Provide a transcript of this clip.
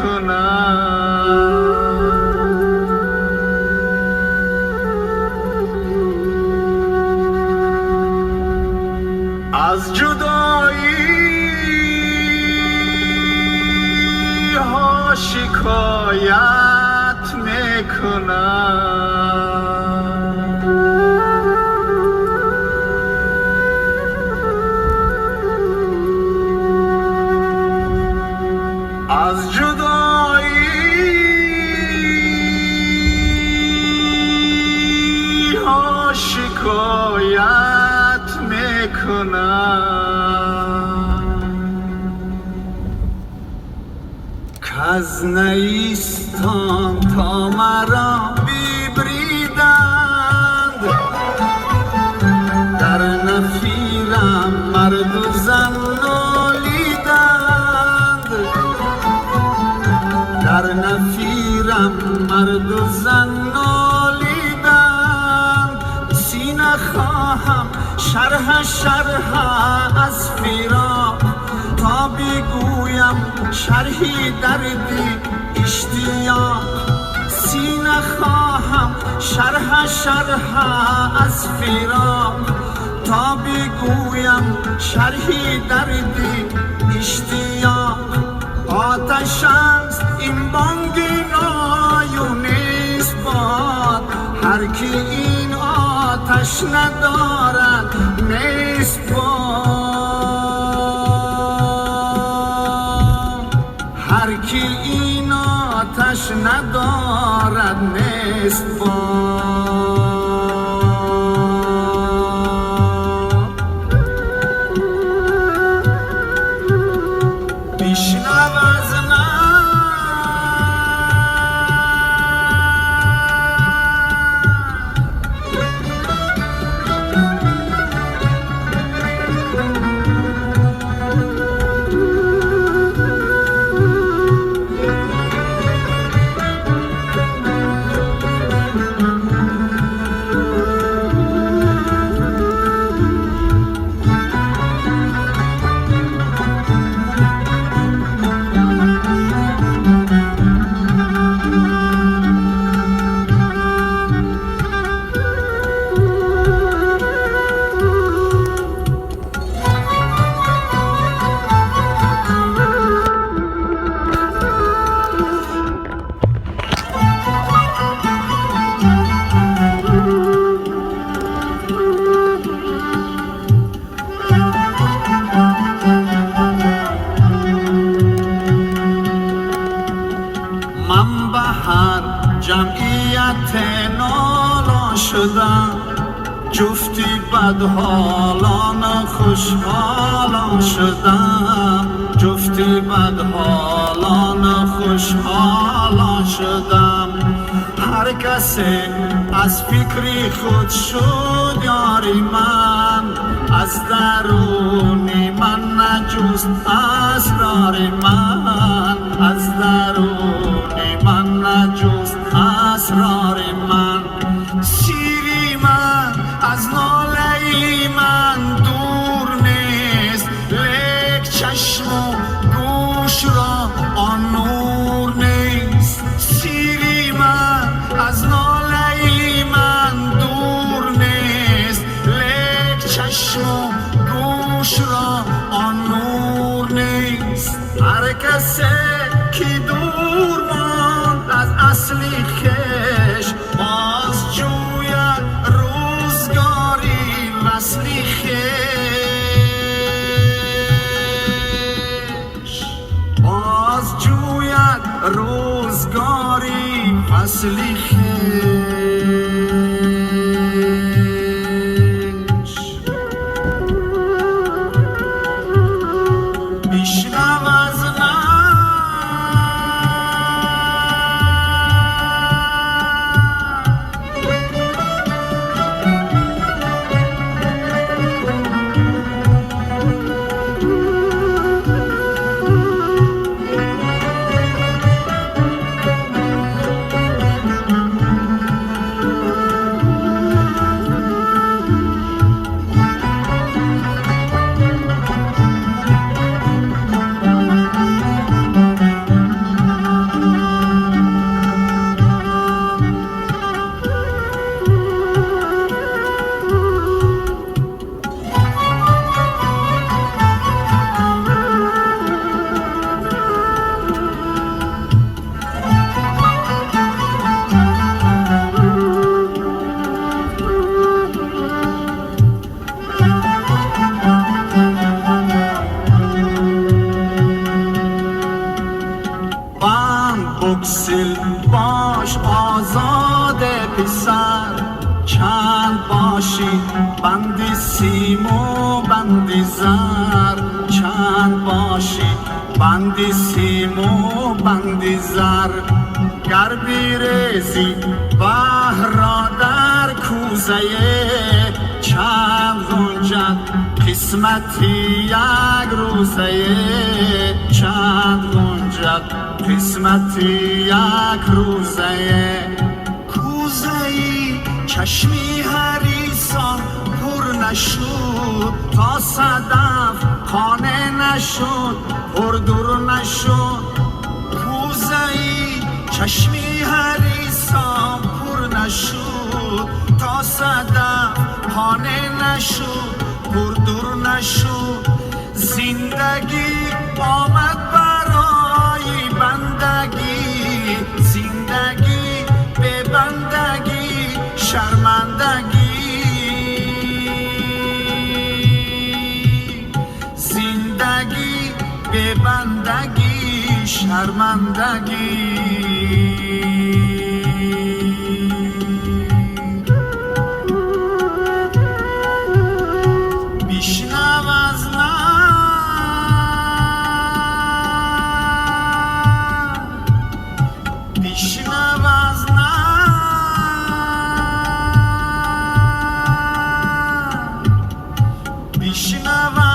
میکنم از جدایی ها شکایت میکنم از جدایی ها شکایت میکنم کز نیستان تا مرا ببریدند در نفیرم مرد و زن نالیدند در نفیرم مرد و زن نالیدند سینه خواهم شرح از فراق تا بگویم شرحی دردی اشتیاق سینه خواهم شرح از فراق تا بگویم شرحی دردی اشتیاق آتش است این بانگ نایونیست باد هر کی این آتش ندارد نیست باد هر کی این آتش ندارد نیست باد جمعیت نالا شدم جفتی بدحالان خوشحالا شدم جفتی بدحالان خوشحالا شدم هر کسی از فکری خود شد یاری من از درونی من نجست اسرار من از درونی من نجست اسرار من شیری من از ناله من دور نیست لیک چشم و گوش را آن نور نیست شیری من از ناله من دور نیست لیک چشم و گوش را آن نور نیست هر کسی که دور ماند از اصلی خش باز جوید روزگاری وصلی خش باز جوید روزگاری فصلی خش بیشنو از بکسل باش آزاد پسر چند باشی بندی سیم و بندی زر چند باشی بندی سیم و بندی زر گر بیریزی بحر را در کوزه چند گنجد قسمتی یک روزه چند گنجد قسمتی یک روزه کوزه‌ای چشمی حریصان پر نشد تا صدف خانه نشد پر دور نشد کوزه‌ای چشمی حریصان پر نشد تا صدف خانه نشد پر دور نشد زندگی آمد برای بندگی زندگی به بندگی شرمندگی زندگی به بندگی شرمندگی بیشنو از من بیشنو از من بیشنو